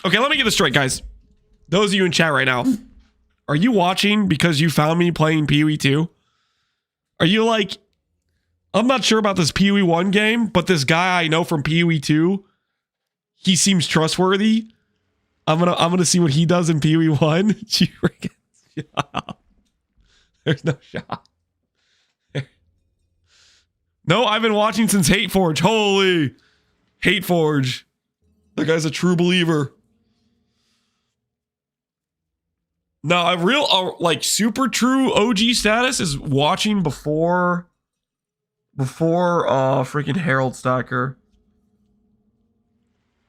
Okay, let me get this straight, guys. Those of you in chat right now, are you watching because you found me playing PoE2? Are you like, I'm not sure about this PoE1 game, but this guy I know from PoE2, he seems trustworthy. I'm gonna see what he does in PoE1. There's no shot. No, I've been watching since Hateforge. Holy Hateforge. That guy's a true believer. No, a real like super true OG status is watching before freaking Herald Stacker.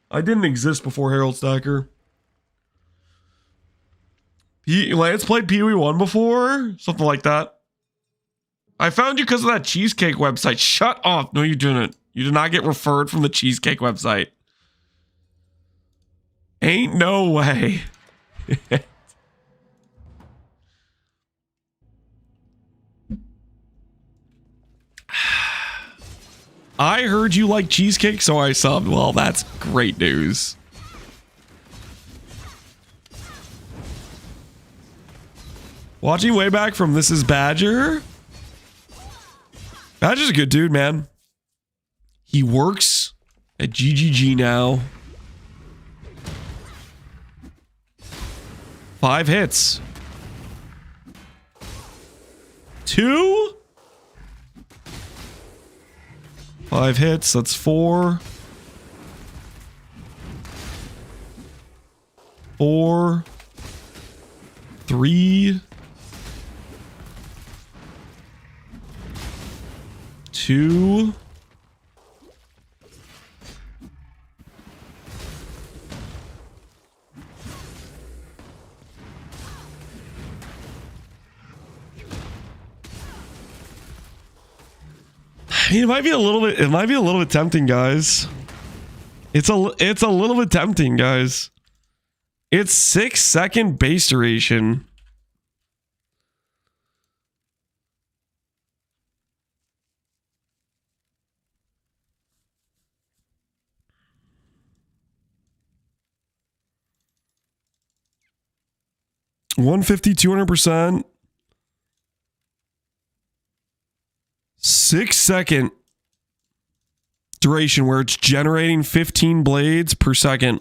I didn't exist before Herald Stacker. Lance played PoE1 before? Something like that. I found you because of that cheesecake website. Shut up. No, you didn't. You did not get referred from the cheesecake website. Ain't no way. I heard you like cheesecake, so I subbed. Well, that's great news. Watching way back from This Is Badger. Badger's a good dude, man. He works at GGG now. 5 hits. 2? 5 hits, that's 4. 4. 3. 2. It might be a little bit tempting, guys. It's a little bit tempting, guys. It's 6-second base duration. $150, 200%. 6-second. duration where it's generating 15 blades per second.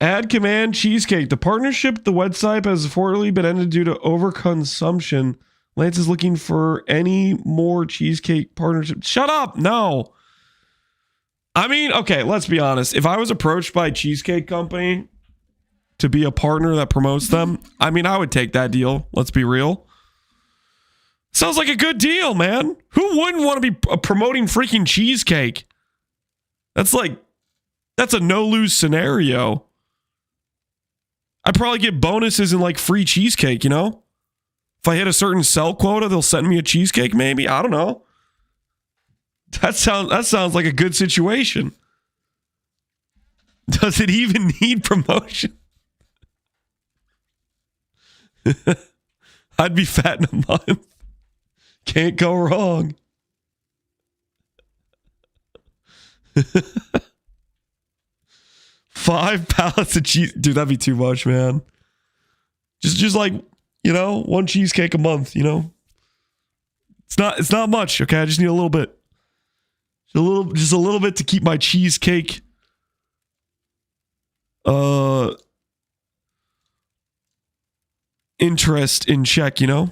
Add command cheesecake. The partnership, the website has reportedly been ended due to overconsumption. Lance is looking for any more cheesecake partnership. Shut up. No. I mean, okay, let's be honest. If I was approached by a cheesecake company to be a partner that promotes them, I mean, I would take that deal. Let's be real. Sounds like a good deal, man. Who wouldn't want to be promoting freaking cheesecake? That's a no-lose scenario. I'd probably get bonuses and like free cheesecake, you know? If I hit a certain sell quota, they'll send me a cheesecake maybe. I don't know. That sounds like a good situation. Does it even need promotion? I'd be fat in a month. Can't go wrong. 5 pallets of cheese. Dude, that'd be too much, man. Just like, you know, 1 cheesecake a month, you know? It's not much, okay? I just need a little bit. Just a little bit to keep my cheesecake interest in check, you know?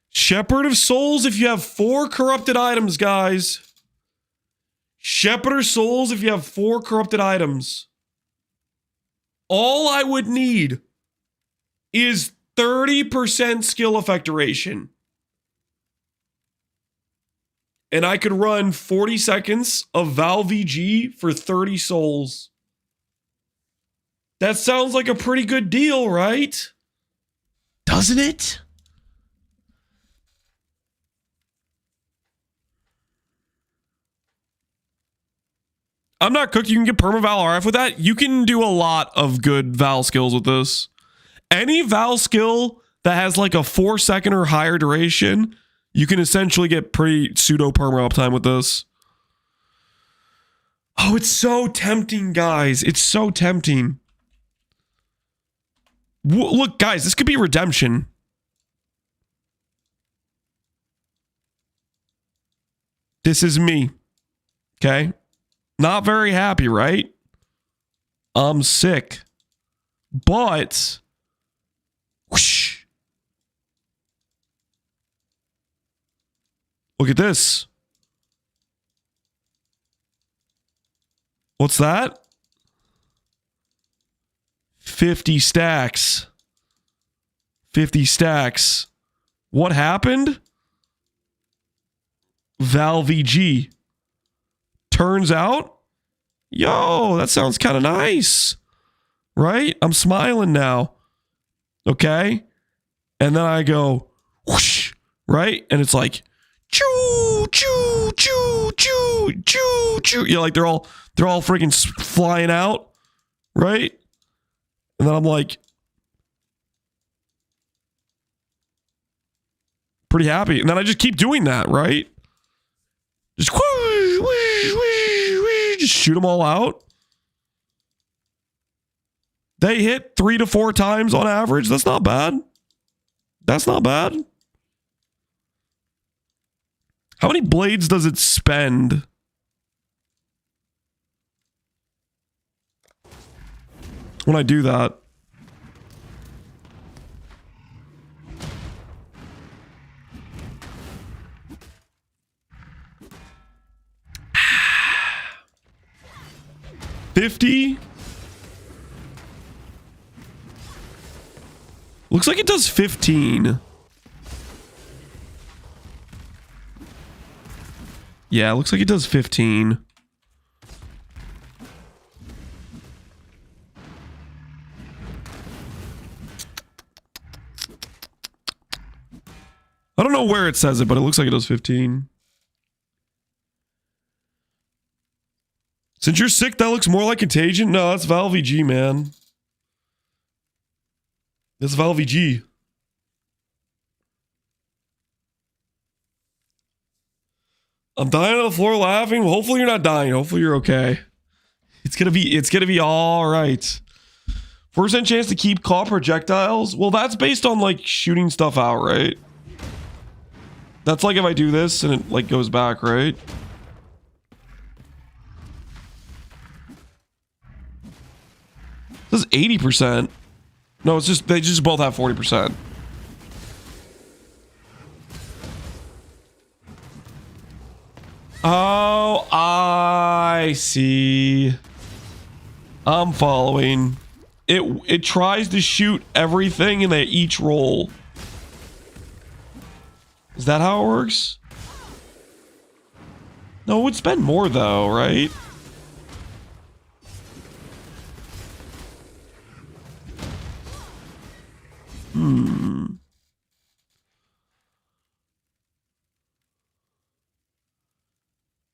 Shepherd of Souls if you have 4 corrupted items, guys. Shepherd of Souls if you have 4 corrupted items. All I would need is 30% skill effect duration. And I could run 40 seconds of vaal VG for 30 souls. That sounds like a pretty good deal, right? Doesn't it? I'm not cooked. You can get perma vaal RF with that. You can do a lot of good vaal skills with this. Any vaal skill that has like a 4-second or higher duration, you can essentially get pretty pseudo perma uptime with this. Oh, it's so tempting, guys. It's so tempting. Look, guys, this could be redemption. This is me. Okay? Not very happy, right? I'm sick. But whoosh. Look at this. What's that? 50 stacks. 50 stacks. What happened? Vaal VG. Turns out, yo, that sounds kind of nice, right? I'm smiling now, okay? And then I go, whoosh, right? And it's like, choo, choo, choo, choo, choo, choo. Yeah, like they're all freaking flying out, right? And then I'm like, pretty happy. And then I just keep doing that, right? Just whoosh, whoosh, whoosh, whoosh, just shoot them all out. They hit 3 to 4 times on average. That's not bad. That's not bad. How many blades does it spend? When I do that? $50? Looks like it does 15. Yeah, it looks like it does 15. I don't know where it says it, but it looks like it does 15. Since you're sick, that looks more like contagion. No, that's vaal VG, man. That's vaal VG. I'm dying on the floor laughing. Well, hopefully you're not dying. Hopefully you're okay. It's gonna be all right. Percent chance to keep caught projectiles. Well, that's based on like shooting stuff out, right? That's like if I do this and it like goes back, right? This is 80%. No, it's just they just both have 40%. Oh, I see. I'm following. It tries to shoot everything and they each roll. Is that how it works? No, it would spend more though, right?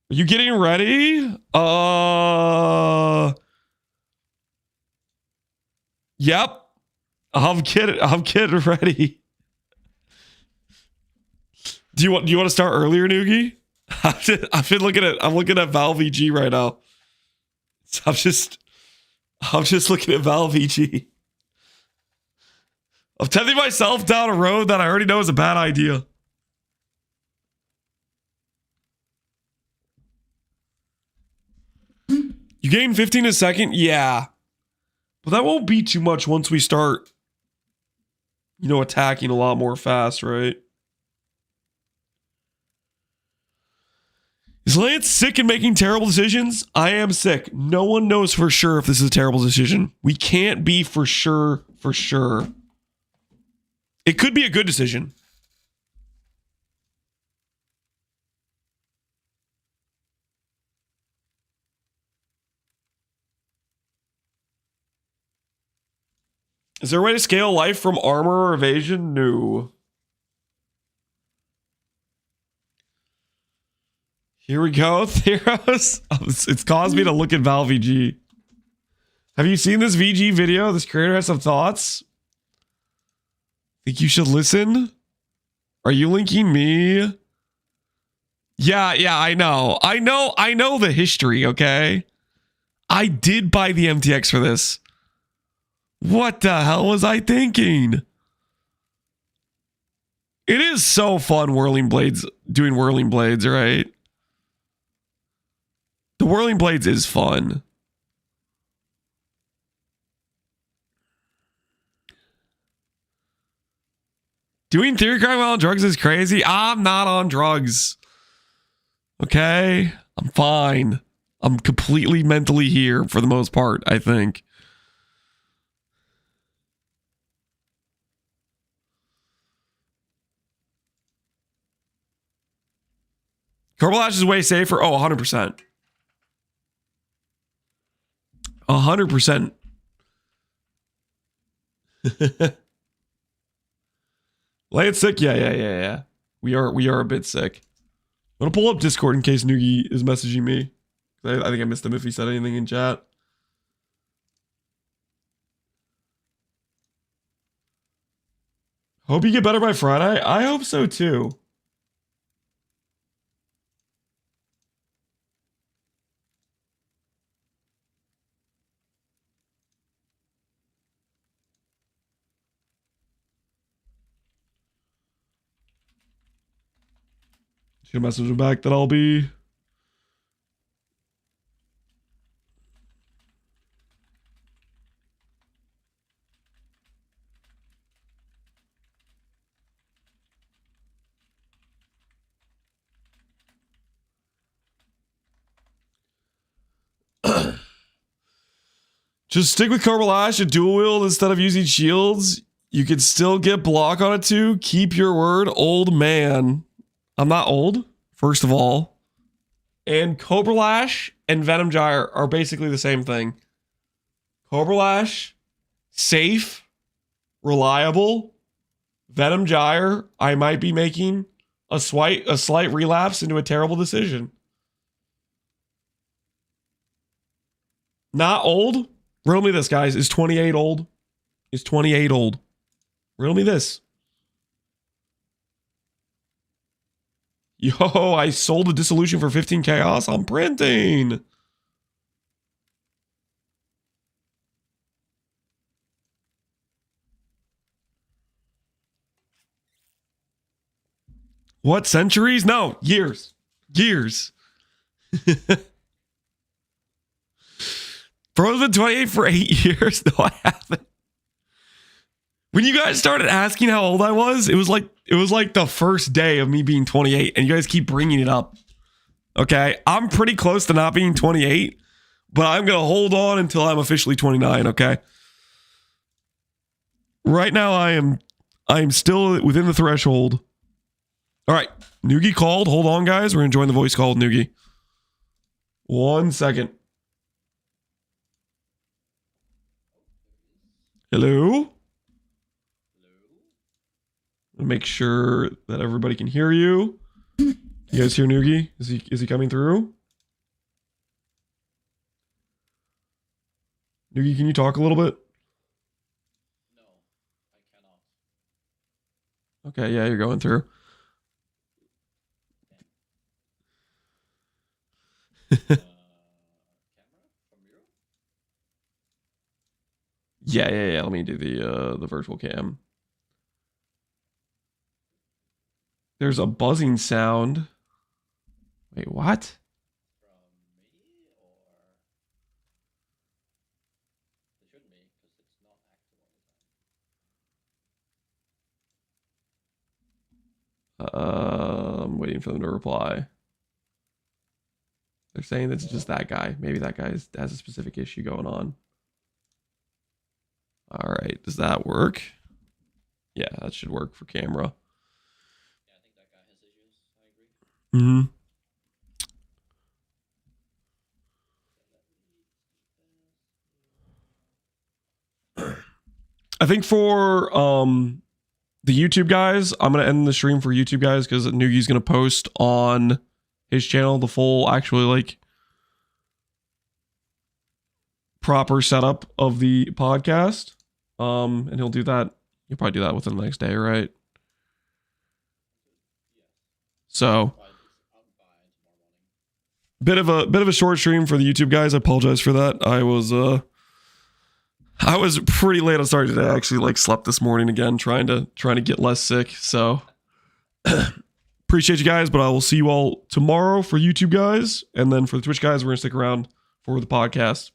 Are you getting ready? Yep. I'm getting ready. Do you want to start earlier, Noogie? I'm looking at Val VG right now. I'm just looking at Val VG. I'm tempting myself down a road that I already know is a bad idea. You gain 15 a second? Yeah. But that won't be too much once we start, you know, attacking a lot more fast, right? Is Lance sick and making terrible decisions? I am sick. No one knows for sure if this is a terrible decision. We can't be for sure. It could be a good decision. Is there a way to scale life from armor or evasion? No. Here we go, Theros. It's caused me to look at Val VG. Have you seen this VG video? This creator has some thoughts. Think you should listen? Are you linking me? Yeah, I know. I know the history, okay? I did buy the MTX for this. What the hell was I thinking? It is so fun doing whirling blades, right? The whirling blades is fun. Doing theory crime while on drugs is crazy. I'm not on drugs. Okay? I'm fine. I'm completely mentally here for the most part, I think. Cobra lash is way safer. Oh, 100%. 100%. Lance sick? Yeah. We are a bit sick. I'm gonna pull up Discord in case Noogie is messaging me. I think I missed him if he said anything in chat. Hope you get better by Friday. I hope so too. She'll message him back that I'll be. Just stick with Cobra Lash and dual wield instead of using shields. You can still get block on it too. Keep your word, old man. I'm not old, first of all. And Cobra Lash and Venom Gyre are basically the same thing. Cobra Lash, safe, reliable. Venom Gyre, I might be making a slight relapse into a terrible decision. Not old. Riddle me this, guys. Is 28 old? Is 28 old? Riddle me this. Yo, I sold a dissolution for 15 chaos. I'm printing. What, centuries? No, years. Years. Bro's been 28 for 8 years. No, I haven't. When you guys started asking how old I was, it was like the first day of me being 28, and you guys keep bringing it up. Okay, I'm pretty close to not being 28, but I'm gonna hold on until I'm officially 29. Okay. Right now, I am still within the threshold. All right, Noogie called. Hold on, guys. We're enjoying the voice call with Noogie. 1 second. Hello? Make sure that everybody can hear you. You guys hear Noogie? Is he coming through? Noogie, can you talk a little bit? No, I cannot. Okay, yeah, you're going through. Camera from you? Yeah. Let me do the virtual cam. There's a buzzing sound. Wait, what? From me, or it shouldn't be because it's not active all the time. I'm waiting for them to reply. They're saying that it's just that guy. Maybe that guy has a specific issue going on. All right, does that work? Yeah, that should work for camera. Yeah, I think that guy has issues. I agree. Mm-hmm. I think for the YouTube guys, I'm gonna end the stream for YouTube guys because Noogie's gonna post on his channel the full actually like proper setup of the podcast. And he'll do that. He'll probably do that within the next day, right? So bit of a short stream for the YouTube guys. I apologize for that. I was pretty late on starting today. I actually like slept this morning again, trying to get less sick. So appreciate you guys, but I will see you all tomorrow for YouTube guys, and then for the Twitch guys, we're gonna stick around for the podcast.